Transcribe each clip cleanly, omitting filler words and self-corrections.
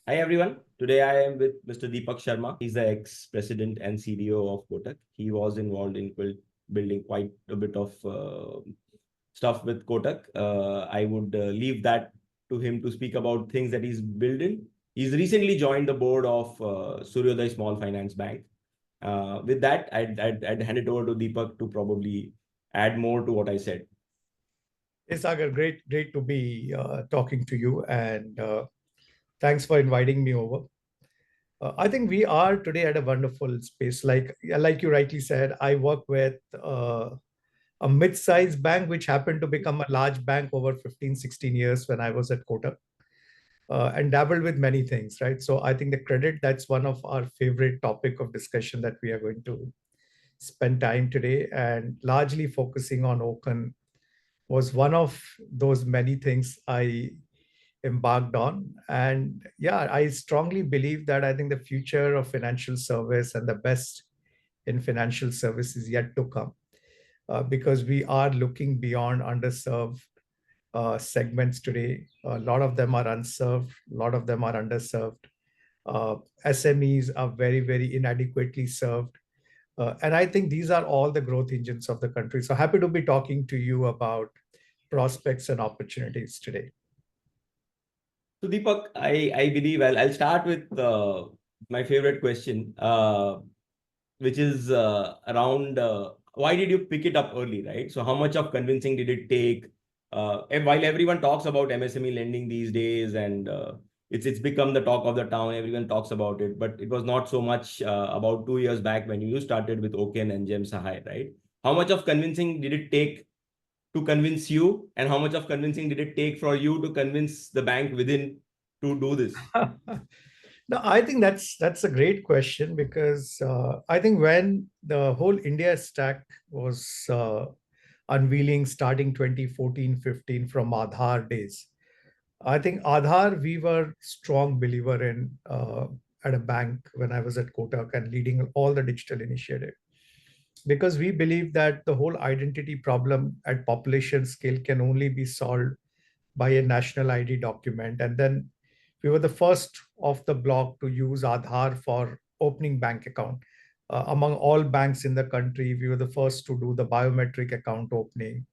Hi everyone. Today I am with Mr. Deepak Sharma. He's the ex-president and CDO of Kotak. He was involved in building quite a bit of stuff with Kotak. I would leave that to him to speak about things that he's building. He's recently joined the board of Suryoday Small Finance Bank. With that, I'd hand it over to Deepak to probably add more to what I said. Hey, Sagar, great to be talking to you, and thanks for inviting me over. I think we are today at a wonderful space. Like you rightly said, I work with a mid-sized bank, which happened to become a large bank over 15, 16 years when I was at Kotak, and dabbled with many things, right? So I think the credit, that's one of our favorite topic of discussion that we are going to spend time today, and largely focusing on OCEN was one of those many things I embarked on. And yeah, I strongly believe that I think the future of financial service and the best in financial service is yet to come, because we are looking beyond underserved segments today. A lot of them are unserved, a lot of them are underserved. SMEs are very, very inadequately served. And I think these are all the growth engines of the country. So happy to be talking to you about prospects and opportunities today. So Deepak, I believe I'll start with my favorite question, which is around why did you pick it up early, right? So how much of convincing did it take? And while everyone talks about MSME lending these days, and it's become the talk of the town, everyone talks about it, but it was not so much about 2 years back when you started with OCEN and Gem Sahai, right? How much of convincing did it take to convince you, and how much of convincing did it take for you to convince the bank within to do this? No, I think that's a great question, because I think when the whole India stack was unveiling starting 2014, 15 from Aadhaar days, I think Aadhaar we were strong believer in at a bank when I was at Kotak and leading all the digital initiative, because we believe that the whole identity problem at population scale can only be solved by a national ID document. And then we were the first of the block to use Aadhaar for opening bank account. Among all banks in the country, we were the first to do the biometric account opening,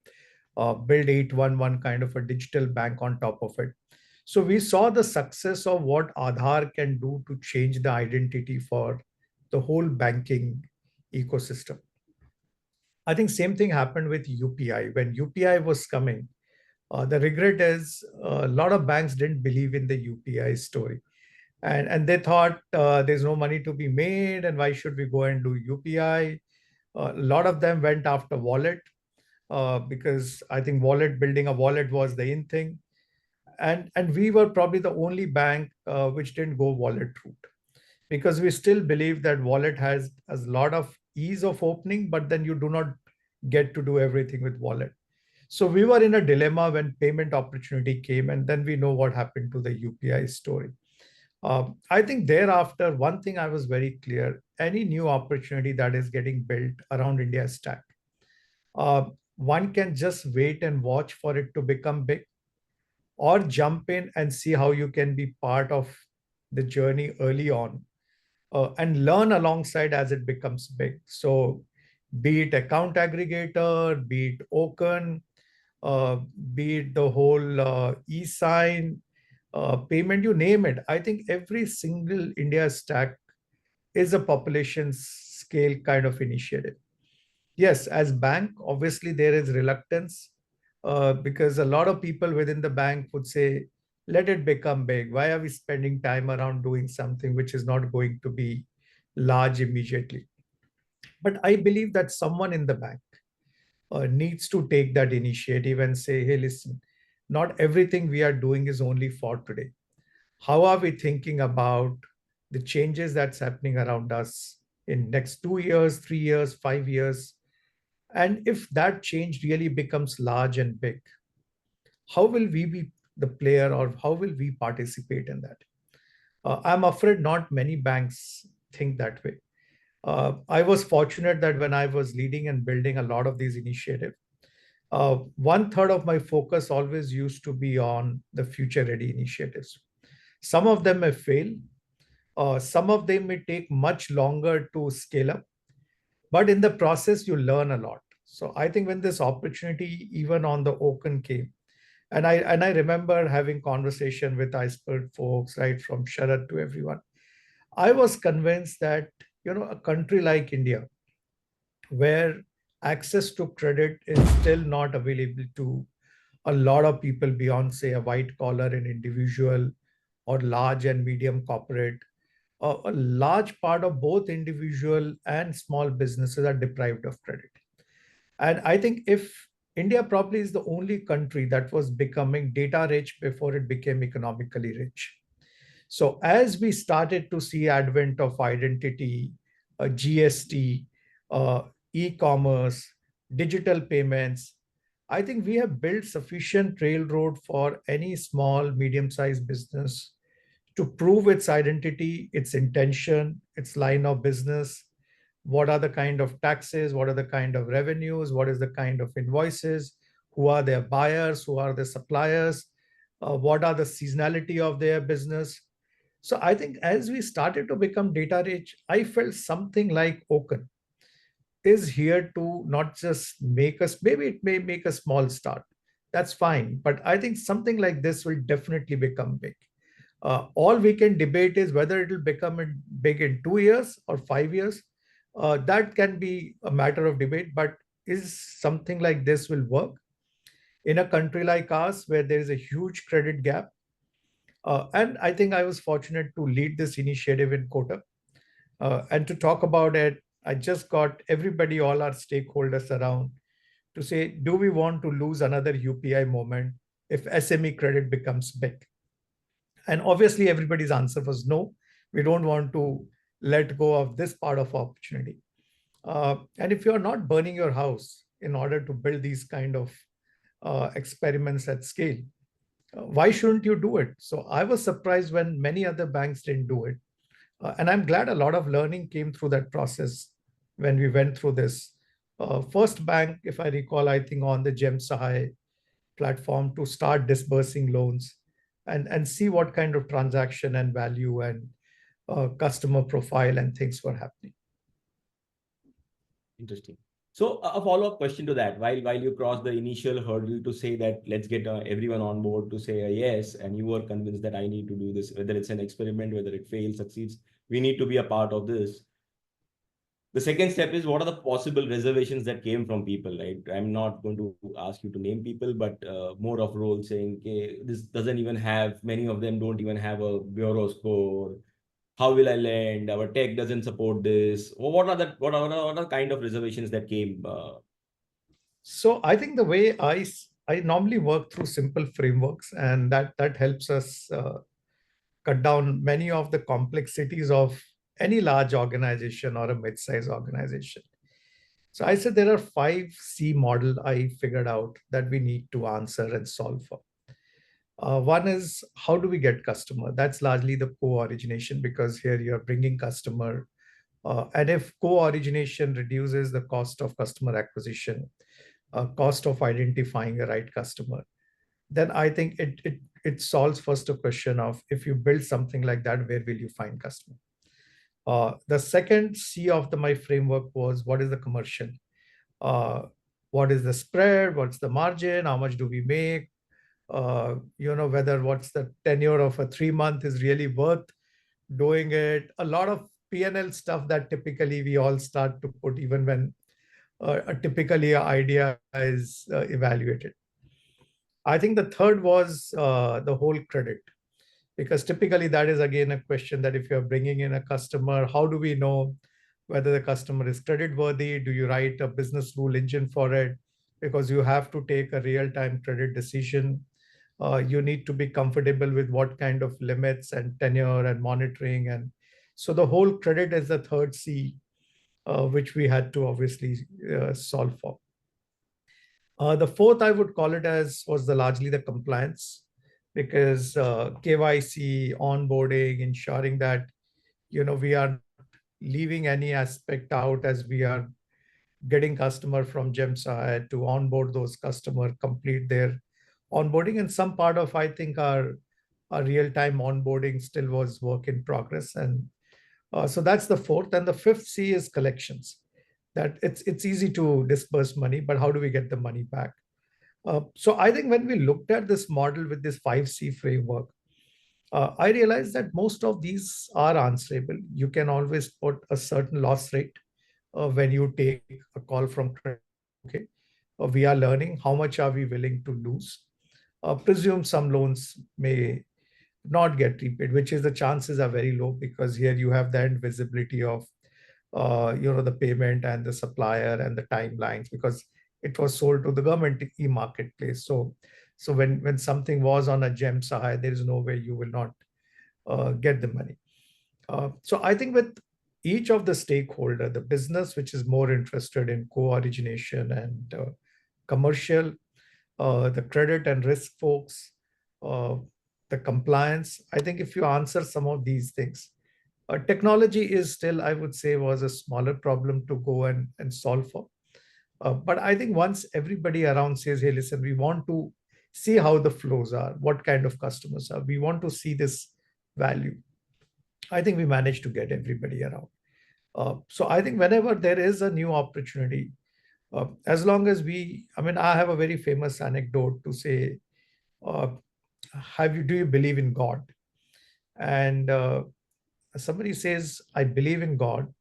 build 811 kind of a digital bank on top of it. So we saw the success of what Aadhaar can do to change the identity for the whole banking ecosystem. I think same thing happened with UPI. When UPI was coming, the regret is a lot of banks didn't believe in the UPI story. And they thought there's no money to be made, and why should we go and do UPI? A lot of them went after wallet, because I think building a wallet was the in thing. And we were probably the only bank which didn't go wallet route, because we still believe that wallet has a lot of ease of opening, but then you do not get to do everything with wallet. So we were in a dilemma when payment opportunity came, and then we know what happened to the UPI story. I think thereafter, one thing I was very clear: any new opportunity that is getting built around India stack, uh, one can just wait and watch for it to become big, or jump in and see how you can be part of the journey early on, and learn alongside as it becomes big. So, be it account aggregator, be it OCEN, uh, be it the whole e-sign, payment, you name it. I think every single India stack is a population scale kind of initiative. Yes, as bank, obviously there is reluctance, because a lot of people within the bank would say, let it become big. Why are we spending time around doing something which is not going to be large immediately? But I believe that someone in the bank needs to take that initiative and say, hey, listen, not everything we are doing is only for today. How are we thinking about the changes that's happening around us in next 2 years, 3 years, 5 years? And if that change really becomes large and big, how will we be the player, or how will we participate in that? I'm afraid not many banks think that way. I was fortunate that when I was leading and building a lot of these initiatives, one third of my focus always used to be on the future ready initiatives. Some of them may fail. Some of them may take much longer to scale up, but in the process, you learn a lot. So I think when this opportunity, even on the Open came, and I remember having conversation with iceberg folks, right, from Sharad to everyone. I was convinced that a country like India, where access to credit is still not available to a lot of people beyond, say, a white collar and individual or large and medium corporate, a large part of both individual and small businesses are deprived of credit. And I think if India probably is the only country that was becoming data rich before it became economically rich. So as we started to see advent of identity, GST, uh, e-commerce, digital payments, I think we have built sufficient railroad for any small, medium-sized business to prove its identity, its intention, its line of business, what are the kind of taxes, what are the kind of revenues, what is the kind of invoices, who are their buyers, who are their suppliers, what are the seasonality of their business. So I think as we started to become data rich, I felt something like Open is here to not just make us, maybe it may make a small start. That's fine. But I think something like this will definitely become big. All we can debate is whether it will become big in 2 years or 5 years. That can be a matter of debate, but is something like this will work in a country like ours where there is a huge credit gap? And I think I was fortunate to lead this initiative in Kotak. And to talk about it, I just got everybody, all our stakeholders around to say, do we want to lose another UPI moment if SME credit becomes big? And obviously, everybody's answer was no. We don't want to let go of this part of opportunity. And if you're not burning your house in order to build these kind of experiments at scale, why shouldn't you do it? So I was surprised when many other banks didn't do it. And I'm glad a lot of learning came through that process when we went through this. First bank, if I recall, I think on the Gem Sahai platform to start disbursing loans and see what kind of transaction and value and customer profile and things were happening. Interesting. So a follow-up question to that, while you cross the initial hurdle to say that let's get everyone on board to say a yes, and you were convinced that I need to do this, whether it's an experiment, whether it fails, succeeds, we need to be a part of this. The second step is what are the possible reservations that came from people, right? I'm not going to ask you to name people, but more of role saying, okay, this doesn't even have, many of them don't even have a bureau score. How will I lend? Our tech doesn't support this. What are the kind of reservations that came? So I think the way I normally work through simple frameworks, and that helps us cut down many of the complexities of any large organization or a mid-sized organization. So I said there are 5C model I figured out that we need to answer and solve for. One is how do we get customer? That's largely the co-origination, because here you're bringing customer. And if co-origination reduces the cost of customer acquisition, cost of identifying the right customer, then I think it solves first a question of, if you build something like that, where will you find customer? The second C of my framework was, what is the commercial? What is the spread? What's the margin? How much do we make? Whether what's the tenure of a 3 month is really worth doing it. A lot of P&L stuff that typically we all start to put even when typically an idea is evaluated. I think the third was the whole credit, because typically that is again a question that if you're bringing in a customer, how do we know whether the customer is credit worthy? Do you write a business rule engine for it? Because you have to take a real-time credit decision. You need to be comfortable with what kind of limits and tenure and monitoring. And so the whole credit is the third C, which we had to obviously solve for. The fourth, I would call it as, was largely the compliance, because KYC, onboarding, ensuring that we are leaving any aspect out as we are getting customer from GemSci to onboard those customer, complete their onboarding. And some part of, I think, our Our real-time onboarding still was work in progress. And so that's the fourth. And the fifth C is collections. That it's easy to disburse money, but how do we get the money back? So I think when we looked at this model with this 5C framework, I realized that most of these are answerable. You can always put a certain loss rate when you take a call from credit. Okay, we are learning how much are we willing to lose. Presume some loans may not get repaid, which is the chances are very low because here you have the visibility of the payment and the supplier and the timelines because it was sold to the government e-marketplace. So when something was on a gem side, there is no way you will not get the money. So I think with each of the stakeholder, the business which is more interested in co-origination and commercial, the credit and risk folks, uh, the compliance. I think if you answer some of these things, technology is still, I would say, was a smaller problem to go and solve for. But I think once everybody around says, hey, listen, we want to see how the flows are, what kind of customers are, we want to see this value. I think we managed to get everybody around. So I think whenever there is a new opportunity, as long as I mean, I have a very famous anecdote to say, uh, do you believe in God? And somebody says, I believe in God.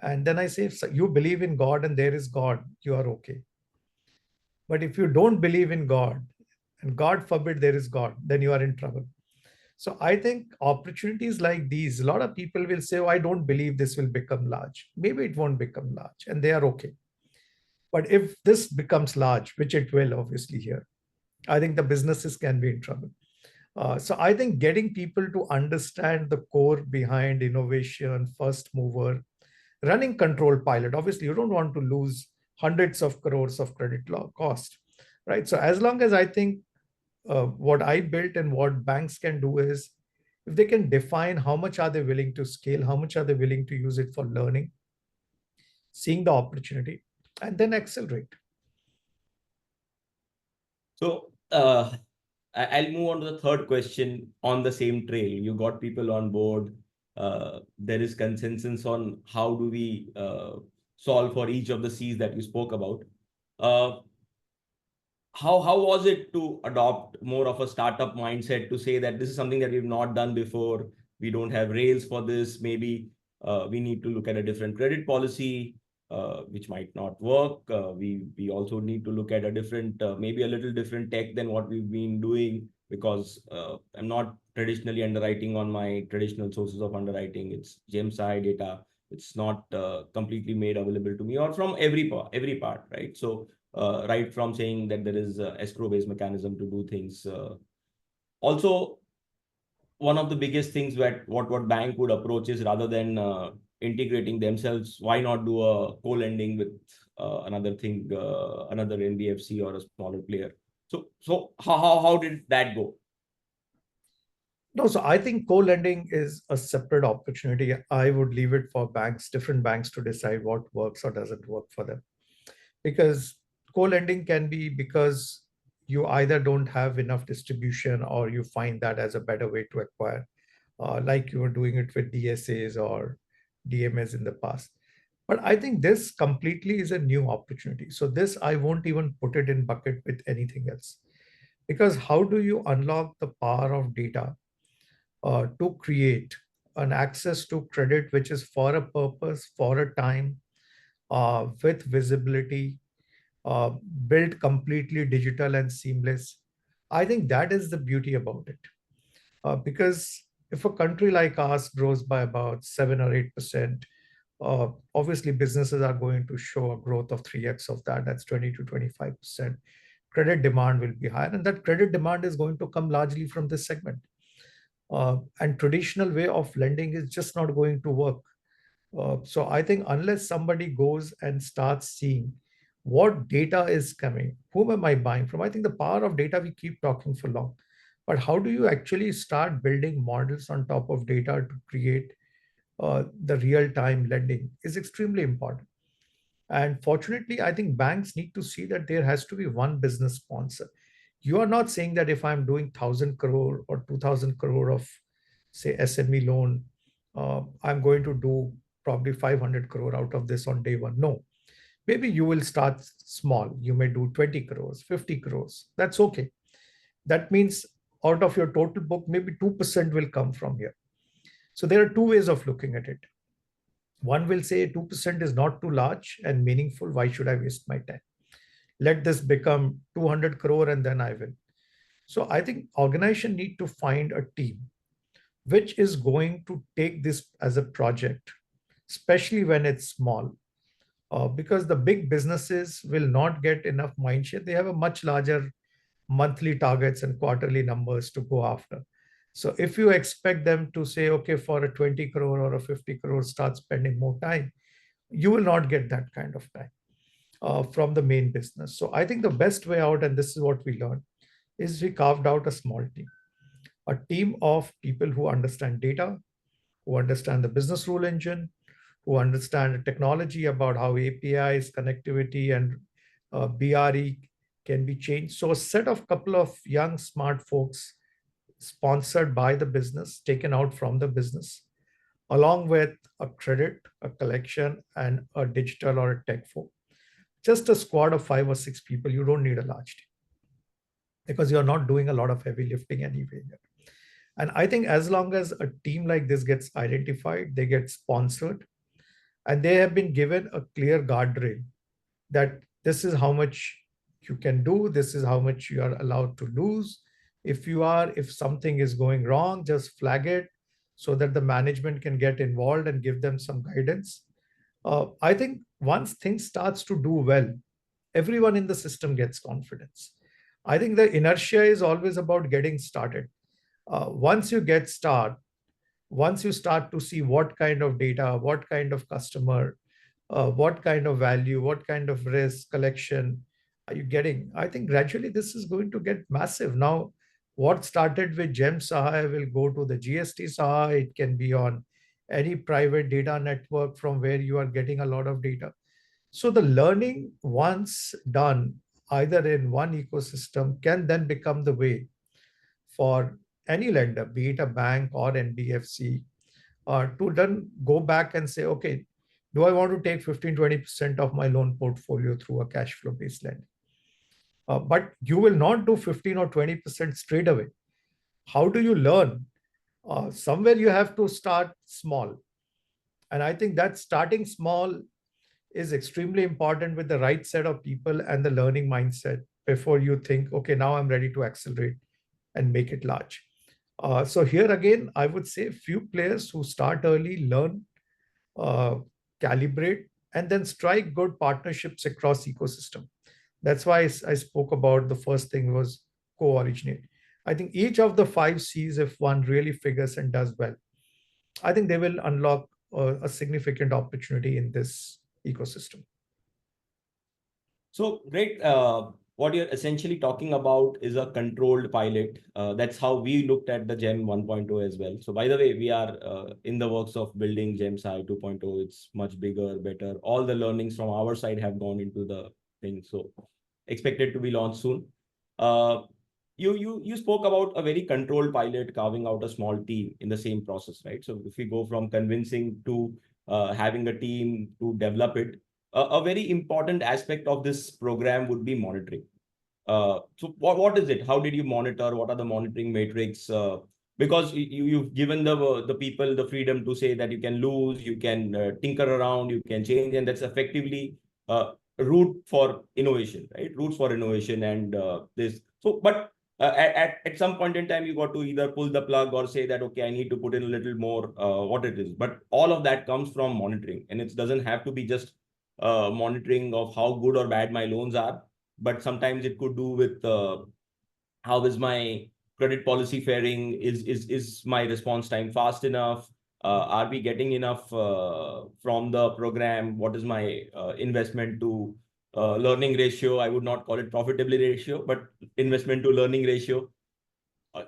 And then I say, if you believe in God and there is God, you are okay. But if you don't believe in God, and God forbid there is God, then you are in trouble. So I think opportunities like these, a lot of people will say, oh, I don't believe this will become large. Maybe it won't become large, and they are okay. But if this becomes large, which it will obviously here, I think the businesses can be in trouble. So I think getting people to understand the core behind innovation, first mover, running controlled pilot. Obviously, you don't want to lose hundreds of crores of credit law cost, right? So as long as I think what I built and what banks can do is if they can define how much are they willing to scale, how much are they willing to use it for learning, seeing the opportunity, and then accelerate. So I'll move on to the third question on the same trail. You got people on board. There is consensus on how do we solve for each of the C's that you spoke about. Uh, how was it to adopt more of a startup mindset to say that this is something that we've not done before? We don't have rails for this. Maybe we need to look at a different credit policy, which might not work. We also need to look at a different, maybe a little different tech than what we've been doing because I'm not traditionally underwriting on my traditional sources of underwriting. It's GemSci data. It's not completely made available to me or from every part, right? So right from saying that there is a escrow-based mechanism to do things. Also, one of the biggest things that what bank would approach is rather than integrating themselves, why not do a co-lending with another thing, another NBFC or a smaller player? So how did that go? No, so I think co-lending is a separate opportunity. I would leave it for banks, different banks to decide what works or doesn't work for them. Because co-lending can be because you either don't have enough distribution or you find that as a better way to acquire, like you were doing it with DSAs or DMAs in the past. But I think this completely is a new opportunity. So this, I won't even put it in bucket with anything else. Because how do you unlock the power of data to create an access to credit which is for a purpose, for a time, with visibility, uh, built completely digital and seamless. I think that is the beauty about it. Because if a country like ours grows by about 7 or 8%, obviously businesses are going to show a growth of 3x of that. That's 20 to 25%. Credit demand will be higher, and that credit demand is going to come largely from this segment. And traditional way of lending is just not going to work. So I think unless somebody goes and starts seeing what data is coming, whom am I buying from? I think the power of data, we keep talking for long. But how do you actually start building models on top of data to create the real time lending is extremely important. And fortunately, I think banks need to see that there has to be one business sponsor. You are not saying that if I'm doing 1,000 crore or 2,000 crore of, say, SME loan, I'm going to do probably 500 crore out of this on day one. No, maybe you will start small. You may do 20 crores, 50 crores. That's okay. That means out of your total book, maybe 2% will come from here. So there are two ways of looking at it. One will say 2% is not too large and meaningful. Why should I waste my time? Let this become 200 crore and then I will. So I think organization need to find a team which is going to take this as a project, especially when it's small. Because the big businesses will not get enough mindshare. They have a much larger monthly targets and quarterly numbers to go after. So if you expect them to say, okay, for a 20 crore or a 50 crore, start spending more time, you will not get that kind of time from the main business. So I think the best way out, and this is what we learned, is we carved out a team of people who understand data, who understand the business rule engine, who understand technology about how APIs, connectivity, and BRE can be changed. So a set of couple of young, smart folks sponsored by the business, taken out from the business, along with a credit, a collection, and a digital or a tech folk. Just a squad of 5 or 6 people. You don't need a large team because you're not doing a lot of heavy lifting anyway. And I think as long as a team like this gets identified, they get sponsored, and they have been given a clear guardrail that this is how much you can do, this is how much you are allowed to lose. If something is going wrong, just flag it so that the management can get involved and give them some guidance. I think once things starts to do well, everyone in the system gets confidence. I think the inertia is always about getting started. Once you get started, once you start to see what kind of data, what kind of customer, what kind of value, what kind of risk collection are you getting, I think gradually this is going to get massive. Now, what started with GEM Sahay will go to the GST Sahay. It can be on any private data network from where you are getting a lot of data. So the learning, once done either in one ecosystem, can then become the way for any lender, be it a bank or NBFC, to then go back and say, okay, do I want to take 15-20% of my loan portfolio through a cash flow based lending? But you will not do 15 or 20% straight away. How do you learn? Somewhere you have to start small. And I think that starting small is extremely important with the right set of people and the learning mindset before you think, okay, now I'm ready to accelerate and make it large. So here again, I would say few players who start early, learn, calibrate, and then strike good partnerships across ecosystem. That's why I spoke about the first thing was co-originate. I think each of the 5 C's, if one really figures and does well, I think they will unlock a significant opportunity in this ecosystem. So great. What you're essentially talking about is a controlled pilot. That's how we looked at the GEM 1.0 as well. So by the way, we are in the works of building GEM Sai 2.0. It's much bigger, better. All the learnings from our side have gone into the thing. So expected to be launched soon. You spoke about a very controlled pilot carving out a small team in the same process, right? So if we go from convincing to having a team to develop it, a very important aspect of this program would be monitoring. So what is it? How did you monitor? What are the monitoring metrics? Because you've given the people the freedom to say that you can lose, you can tinker around, you can change, and that's effectively route for innovation, right? Routes for innovation and this. So, but at some point in time, you got to either pull the plug or say that, okay, I need to put in a little more what it is. But all of that comes from monitoring, and it doesn't have to be just monitoring of how good or bad my loans are, but sometimes it could do with how is my credit policy faring? Is my response time fast enough? Are we getting enough from the program? What is my investment to learning ratio? I would not call it profitability ratio, but investment to learning ratio.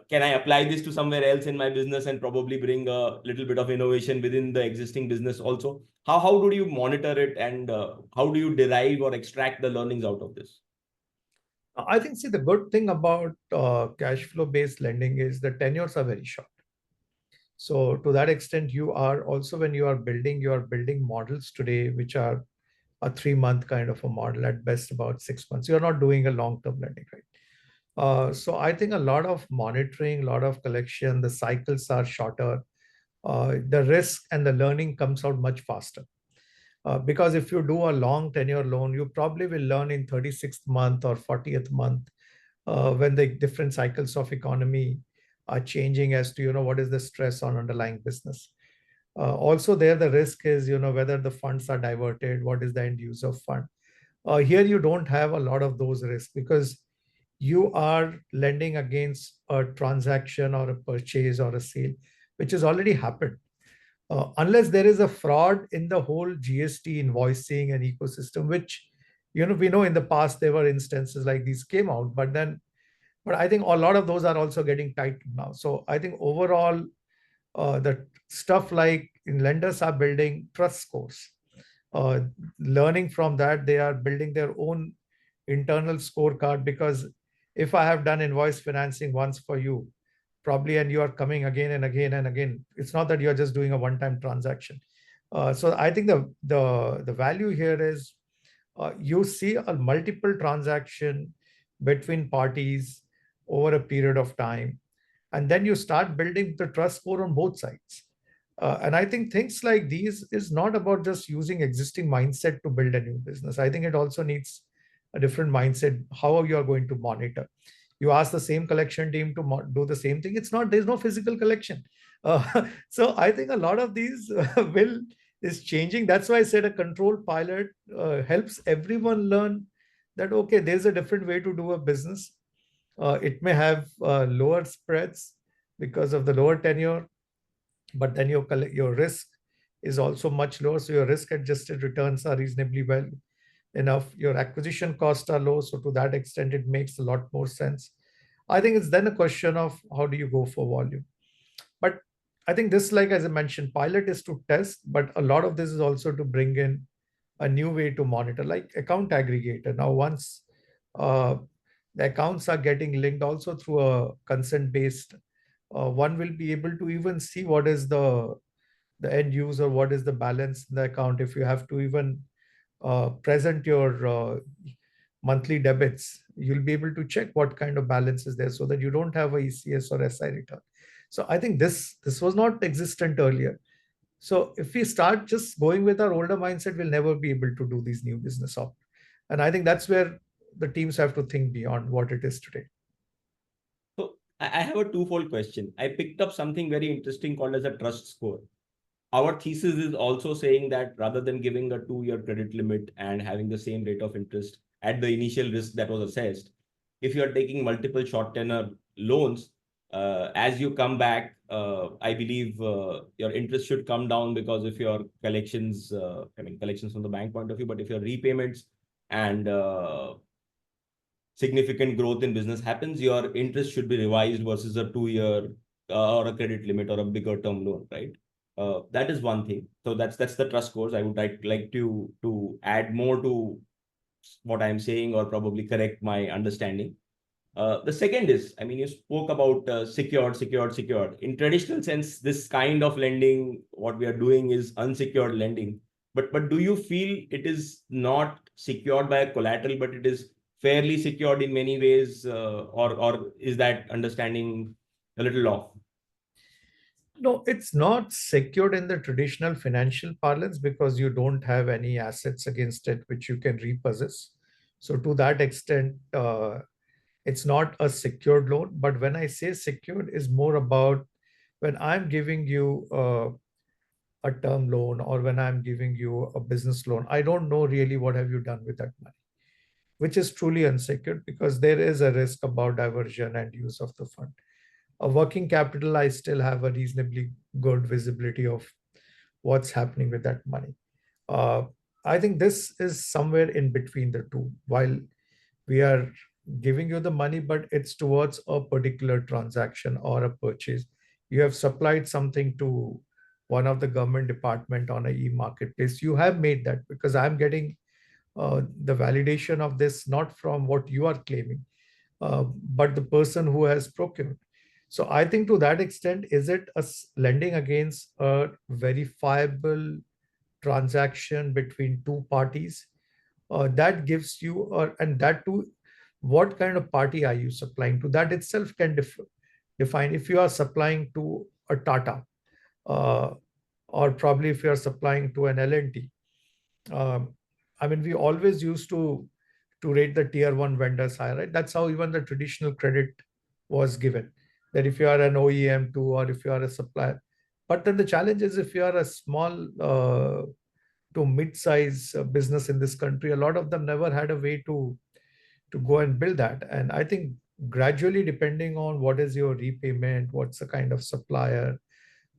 Can I apply this to somewhere else in my business and probably bring a little bit of innovation within the existing business also? How do you monitor it, and how do you derive or extract the learnings out of this? I think, see, the good thing about cash flow based lending is the tenures are very short. So to that extent, you are also, when you are building models today, which are a 3 month kind of a model, at best about 6 months. You're not doing a long term lending, right? So I think a lot of monitoring, a lot of collection, the cycles are shorter. The risk and the learning comes out much faster. Because if you do a long tenure loan, you probably will learn in 36th month or 40th month, when the different cycles of economy are changing as to, what is the stress on underlying business. Also there, the risk is, whether the funds are diverted, what is the end use of fund. Here you don't have a lot of those risks, because you are lending against a transaction or a purchase or a sale which has already happened. Unless there is a fraud in the whole GST invoicing and ecosystem, which, we know in the past there were instances like these came out, but I think a lot of those are also getting tightened now. So I think overall, the stuff like in lenders are building trust scores. Uh, Learning from that, they are building their own internal scorecard, because if I have done invoice financing once for you, probably, and you are coming again and again and again, it's not that you're just doing a one-time transaction. So I think the value here is, you see a multiple transaction between parties over a period of time, and then you start building the trust score on both sides. And I think things like these is not about just using existing mindset to build a new business. I think it also needs a different mindset, how you are going to monitor. You ask the same collection team to do the same thing. It's not, there's no physical collection. So I think a lot of these will is changing. That's why I said a controlled pilot helps everyone learn that, okay, there's a different way to do a business. It may have lower spreads because of the lower tenure, but then your risk is also much lower. So your risk adjusted returns are reasonably well enough. Your acquisition costs are low. So to that extent, it makes a lot more sense. I think it's then a question of how do you go for volume. But I think this, like as I mentioned, pilot is to test, but a lot of this is also to bring in a new way to monitor, like account aggregator. Now, once uh, the accounts are getting linked also through a consent based, one will be able to even see what is the end user, what is the balance in the account. If you have to even present your monthly debits, you'll be able to check what kind of balance is there, so that you don't have a ECS or SI return. So I think this was not existent earlier. So if we start just going with our older mindset, we'll never be able to do these new business op. And I think that's where the teams have to think beyond what it is today. So I have a twofold question. I picked up something very interesting called as a trust score. Our thesis is also saying that rather than giving a 2-year credit limit and having the same rate of interest at the initial risk that was assessed, if you are taking multiple short tenor loans, as you come back, I believe your interest should come down, because if your collections, collections from the bank point of view, but if your repayments and significant growth in business happens, your interest should be revised versus a 2-year or a credit limit or a bigger term loan, right? That is one thing. So that's the trust scores. I would like to add more to what I'm saying, or probably correct my understanding. The second is, I mean, you spoke about secured. In traditional sense, this kind of lending, what we are doing is unsecured lending. But do you feel it is not secured by a collateral, but it is fairly secured in many ways, or is that understanding a little off? No, it's not secured in the traditional financial parlance, because you don't have any assets against it which you can repossess. So to that extent, it's not a secured loan. But when I say secured, is more about when I'm giving you a term loan, or when I'm giving you a business loan, I don't know really what have you done with that money, which is truly unsecured, because there is a risk about diversion and use of the fund. A working capital, I still have a reasonably good visibility of what's happening with that money. Uh, I think this is somewhere in between the two. While we are giving you the money, but it's towards a particular transaction or a purchase. You have supplied something to one of the government department on a e-marketplace. You have made that, because I'm getting the validation of this not from what you are claiming, but the person who has procured. So I think to that extent, is it lending against a verifiable transaction between two parties? That gives you, and that too, what kind of party are you supplying to? That itself can define if you are supplying to a Tata, uh, or probably if you are supplying to an L&T. Um, I mean, we always used to rate the tier one vendors high, right? That's how even the traditional credit was given. That if you are an OEM too, or if you are a supplier. But then the challenge is if you are a small to mid-size business in this country, a lot of them never had a way to go and build that. And I think gradually, depending on what is your repayment, what's the kind of supplier,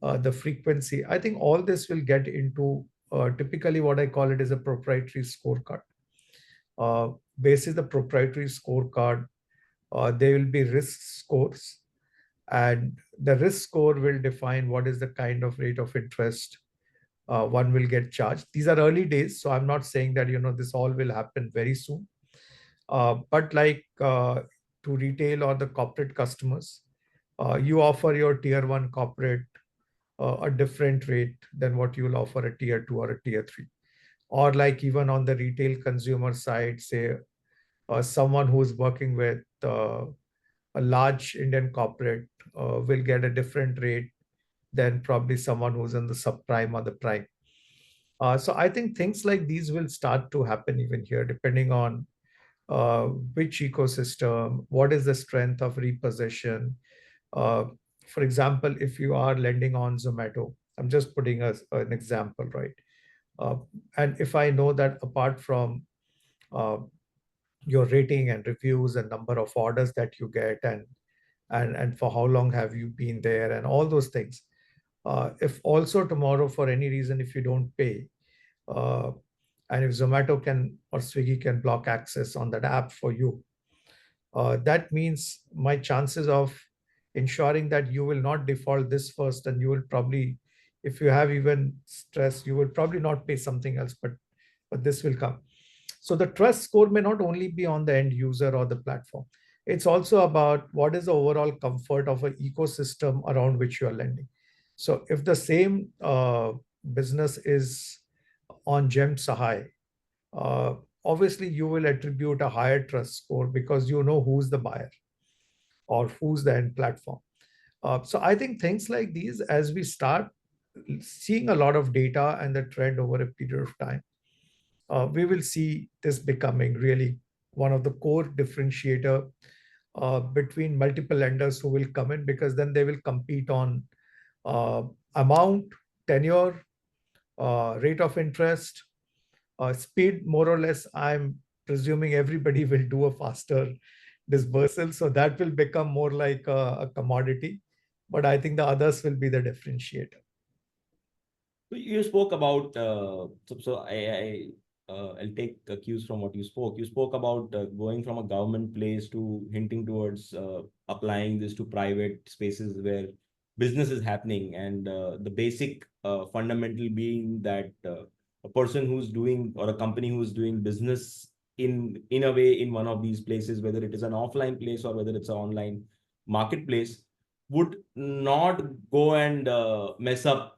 the frequency, I think all this will get into typically what I call it is a proprietary scorecard. Uh, Basis the proprietary scorecard, there will be risk scores, and the risk score will define what is the kind of rate of interest one will get charged. These are early days, so I'm not saying that this all will happen very soon. But like to retail or the corporate customers, you offer your tier one corporate a different rate than what you'll offer a tier two or a tier three. Or like even on the retail consumer side, say someone who's working with a large Indian corporate will get a different rate than probably someone who's in the subprime or the prime. So I think things like these will start to happen even here, depending on which ecosystem, what is the strength of repossession. Uh, for example, if you are lending on Zomato, I'm just putting an example, right? Uh, and if I know that apart from uh, your rating and reviews and number of orders that you get, and for how long have you been there, and all those things, if also tomorrow for any reason if you don't pay, uh, and if Zomato can or Swiggy can block access on that app for you, that means my chances of ensuring that you will not default this first, and you will probably, if you have even stress, you will probably not pay something else, but this will come. So the trust score may not only be on the end user or the platform. It's also about what is the overall comfort of an ecosystem around which you are lending. So if the same business is on Gem Sahai, uh, obviously you will attribute a higher trust score because you know who's the buyer or who's the end platform. So I think things like these, as we start seeing a lot of data and the trend over a period of time, we will see this becoming really one of the core differentiator between multiple lenders who will come in, because then they will compete on uh, amount, tenure, rate of interest, speed. More or less, I'm presuming everybody will do a faster dispersal, so that will become more like a commodity. But I think the others will be the differentiator. You spoke about I'll take cues from what you spoke. You spoke about going from a government place to hinting towards applying this to private spaces where business is happening, and the basic fundamental being that a person who's doing, or a company who's doing business in a way in one of these places, whether it is an offline place or whether it's an online marketplace, would not go and mess up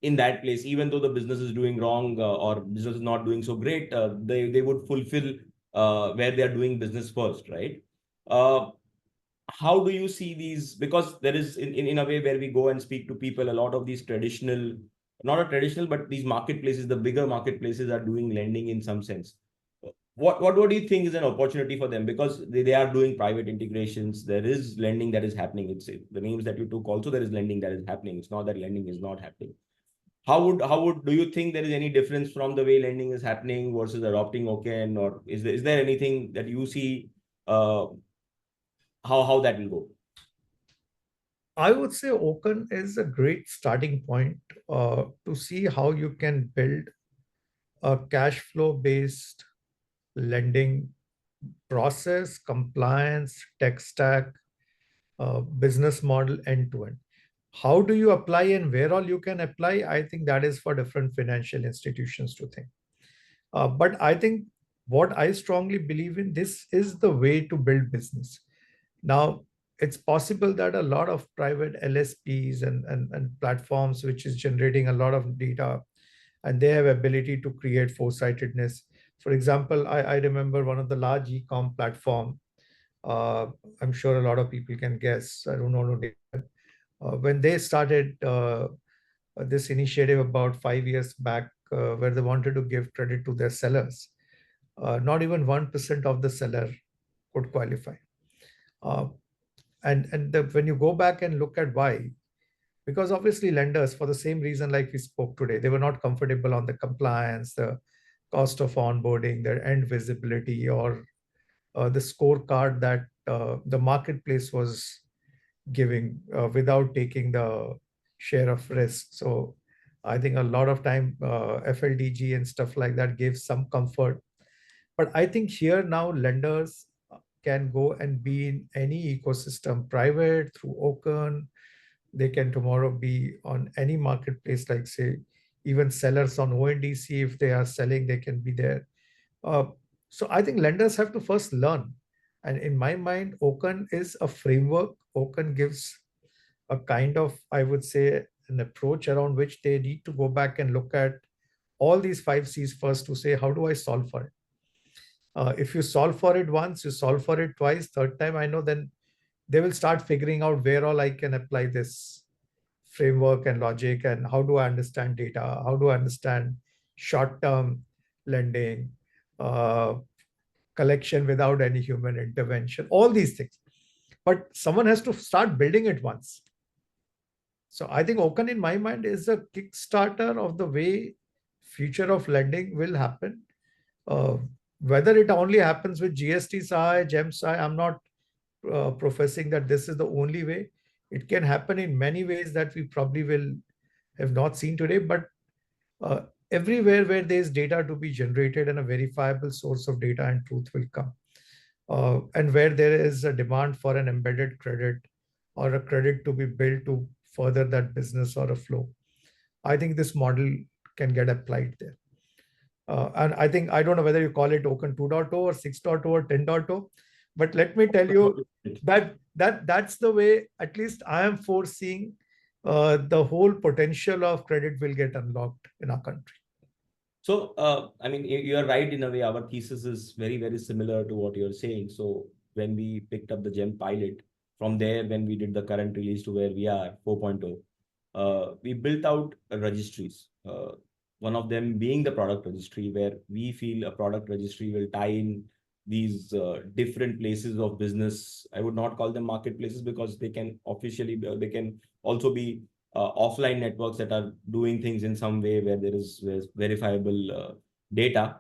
in that place, even though the business is doing wrong, or business is not doing so great. They would fulfill where they are doing business first, right? Uh, how do you see these? Because there is in a way where we go and speak to people, a lot of these traditional, not a traditional, but these marketplaces, the bigger marketplaces are doing lending in some sense. What do you think is an opportunity for them? Because they are doing private integrations. There is lending that is happening. It's the names that you took also, there is lending that is happening. It's not that lending is not happening. How would do you think there is any difference from the way lending is happening versus adopting OCEN, or is there anything that you see uh, how that will go? I would say Open is a great starting point to see how you can build a cash flow based lending process, compliance, tech stack, business model end to end. How do you apply and where all you can apply? I think that is for different financial institutions to think. But I think what I strongly believe in, this is the way to build business. Now, it's possible that a lot of private LSPs and platforms which is generating a lot of data, and they have ability to create foresightedness. For example, I remember one of the large e-com platform. Uh, I'm sure a lot of people can guess. I don't know to name them. When they started this initiative about 5 years back, where they wanted to give credit to their sellers, not even 1% of the seller could qualify. Uh, when you go back and look at why, because obviously lenders, for the same reason like we spoke today, they were not comfortable on the compliance, the cost of onboarding, their end visibility, or the scorecard that the marketplace was giving without taking the share of risk. So I think a lot of time FLDG and stuff like that gives some comfort. But I think here now lenders can go and be in any ecosystem, private, through OCEN. They can tomorrow be on any marketplace, like say, even sellers on ONDC, if they are selling, they can be there. Uh, so I think lenders have to first learn. And in my mind, OCEN is a framework. OCEN gives a kind of, I would say, an approach around which they need to go back and look at all these 5 C's first to say, how do I solve for it? If you solve for it once, you solve for it twice, third time, I know, then they will start figuring out where all I can apply this framework and logic, and how do I understand data? How do I understand short-term lending, uh, collection without any human intervention, all these things. But someone has to start building it once. So I think OCEN in my mind is a kickstarter of the way future of lending will happen. Uh, Whether it only happens with GST side, GEM side, I'm not professing that this is the only way. It can happen in many ways that we probably will have not seen today, but uh, everywhere where there is data to be generated and a verifiable source of data and truth will come. And where there is a demand for an embedded credit or a credit to be built to further that business or a flow, I think this model can get applied there. And I think, I don't know whether you call it OCEN 2.0 or 6.0 or 10.0, but let me tell you that's the way, at least I am foreseeing the whole potential of credit will get unlocked in our country. So, I mean, you're right in a way. Our thesis is very, very similar to what you're saying. So, when we picked up the GEM pilot, from there, when we did the current release to where we are, 4.0, we built out registries. One of them being the product registry, where we feel a product registry will tie in these different places of business. I would not call them marketplaces because they can officially, they can also be offline networks that are doing things in some way where there is verifiable data.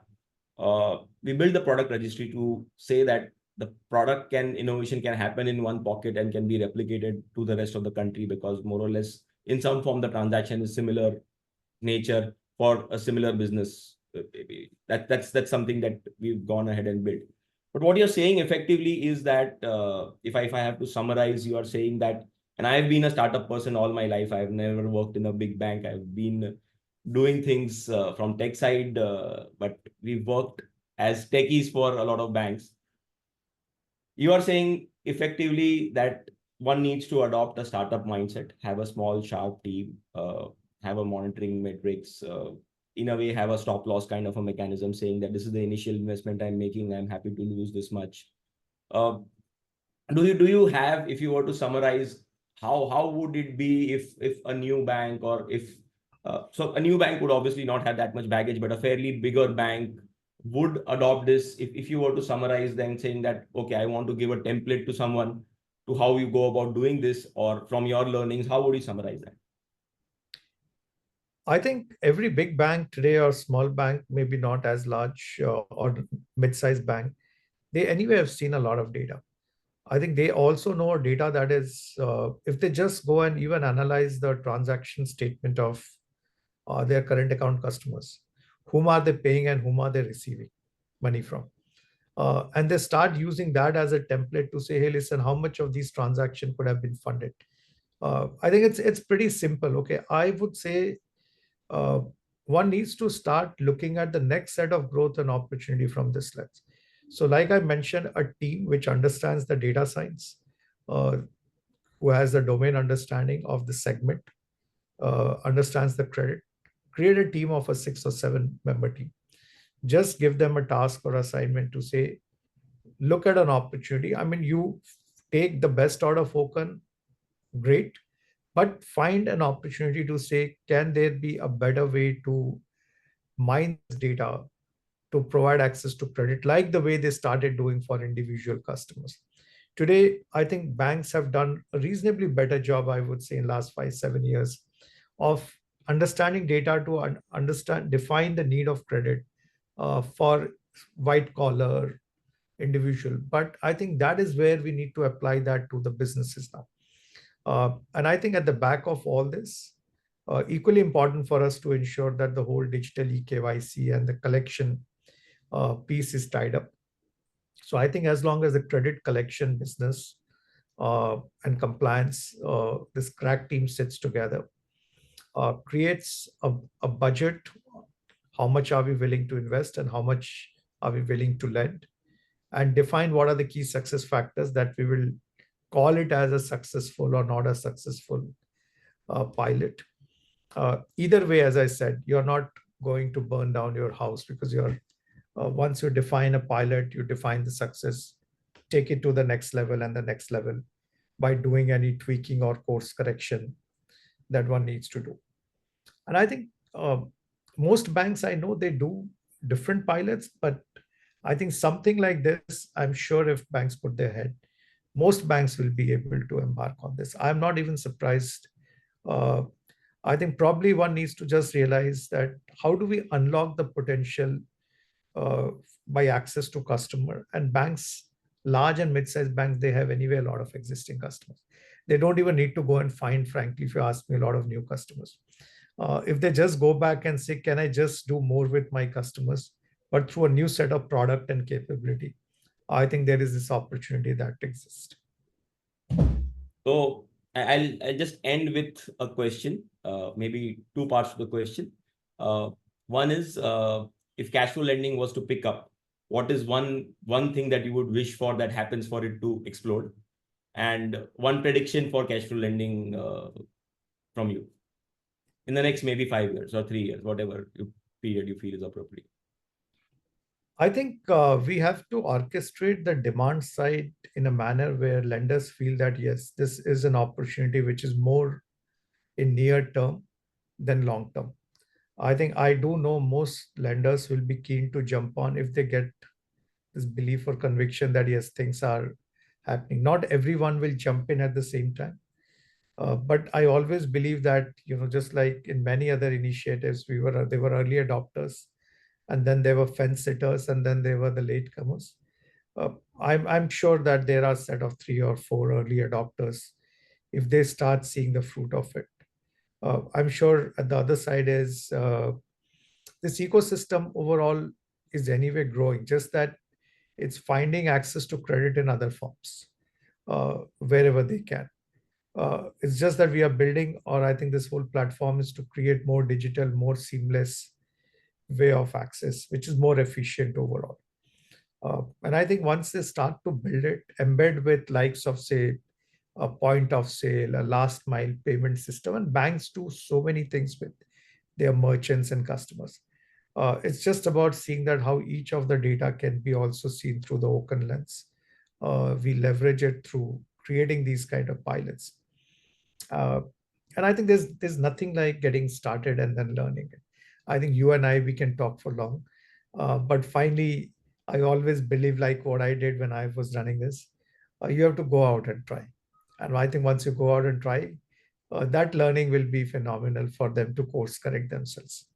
We build the product registry to say that the product innovation can happen in one pocket and can be replicated to the rest of the country, because more or less in some form the transaction is similar nature for a similar business. That's something that we've gone ahead and built. But what you're saying effectively is that if I have to summarize, you are saying that, and I've been a startup person all my life. I've never worked in a big bank. I've been doing things from tech side, but we've worked as techies for a lot of banks. You are saying effectively that one needs to adopt a startup mindset, have a small, sharp team, have a monitoring metrics, in a way, have a stop loss kind of a mechanism saying that this is the initial investment I'm making. I'm happy to lose this much. Uh, do you have, if you were to summarize, how would it be if a new bank, or if so a new bank would obviously not have that much baggage, but a fairly bigger bank would adopt this? If you were to summarize then saying that, okay, I want to give a template to someone to how you go about doing this, or from your learnings, how would you summarize that? I think every big bank today or small bank, maybe not as large or mid-sized bank, they anyway have seen a lot of data. I think they also know data that is, if they just go and even analyze the transaction statement of their current account customers, whom are they paying and whom are they receiving money from? And they start using that as a template to say, hey, listen, how much of these transactions could have been funded? I think it's pretty simple. Okay, I would say uh, one needs to start looking at the next set of growth and opportunity from this lens. So, like I mentioned, a team which understands the data science, uh, who has the domain understanding of the segment, understands the credit. Create a team of a 6 or 7 member team. Just give them a task or assignment to say, look at an opportunity. I mean, you take the best out of Open, great, but find an opportunity to say, can there be a better way to mine this data to provide access to credit, like the way they started doing for individual customers? Today, I think banks have done a reasonably better job, I would say, in last 5, 7 years of understanding data to understand, define the need of credit for white collar individual. But I think that is where we need to apply that to the businesses now. And I think at the back of all this, equally important for us to ensure that the whole digital eKYC and the collection piece is tied up. So I think as long as the credit collection business and compliance, this crack team sits together, creates a budget, how much are we willing to invest and how much are we willing to lend, and define what are the key success factors that we will call it as a successful or not a successful pilot. Either way, as I said, you're not going to burn down your house, because you're once you define a pilot, you define the success, take it to the next level and the next level by doing any tweaking or course correction that one needs to do. And I think most banks I know, they do different pilots, but I think something like this, I'm sure if banks put their head, most banks will be able to embark on this. I'm not even surprised. Uh, I think probably one needs to just realize that how do we unlock the potential uh, by access to customer, and banks, large and mid-sized banks, they have anyway a lot of existing customers. They don't even need to go and find, frankly, if you ask me, a lot of new customers. If they just go back and say, can I just do more with my customers, but through a new set of product and capability, I think there is this opportunity that exists. So I'll just end with a question, maybe two parts to the question. One is, if cashflow lending was to pick up, what is one thing that you would wish for that happens for it to explode, and one prediction for cashflow lending from you in the next maybe 5 years or 3 years, whatever period you feel is appropriate. I think we have to orchestrate the demand side in a manner where lenders feel that, yes, this is an opportunity which is more in near term than long term. I think I do know most lenders will be keen to jump on if they get this belief or conviction that, yes, things are happening. Not everyone will jump in at the same time. But I always believe that, just like in many other initiatives, they were early adopters, and then there were fence sitters, and then there were the latecomers. I'm sure that there are a set of 3 or 4 early adopters. If they start seeing the fruit of it, I'm sure at the other side is this ecosystem overall is anyway growing, just that it's finding access to credit in other forms wherever they can. It's just that we are building, or I think this whole platform is to create more digital, more seamless way of access, which is more efficient overall. And I think once they start to build it, embed with likes of, say, a point of sale, a last mile payment system, and banks do so many things with their merchants and customers. It's just about seeing that how each of the data can be also seen through the open lens. We leverage it through creating these kind of pilots. And I think there's nothing like getting started and then learning it. I think you and I, we can talk for long, but finally, I always believe, like what I did when I was running this, you have to go out and try. And I think once you go out and try, that learning will be phenomenal for them to course correct themselves.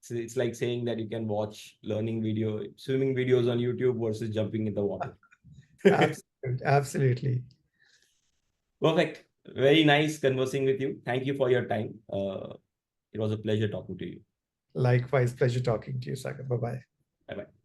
It's like saying that you can watch swimming videos on YouTube versus jumping in the water. Absolutely. Perfect. Very nice conversing with you. Thank you for your time. It was a pleasure talking to you. Likewise, pleasure talking to you, Sagar. Bye-bye. Bye-bye.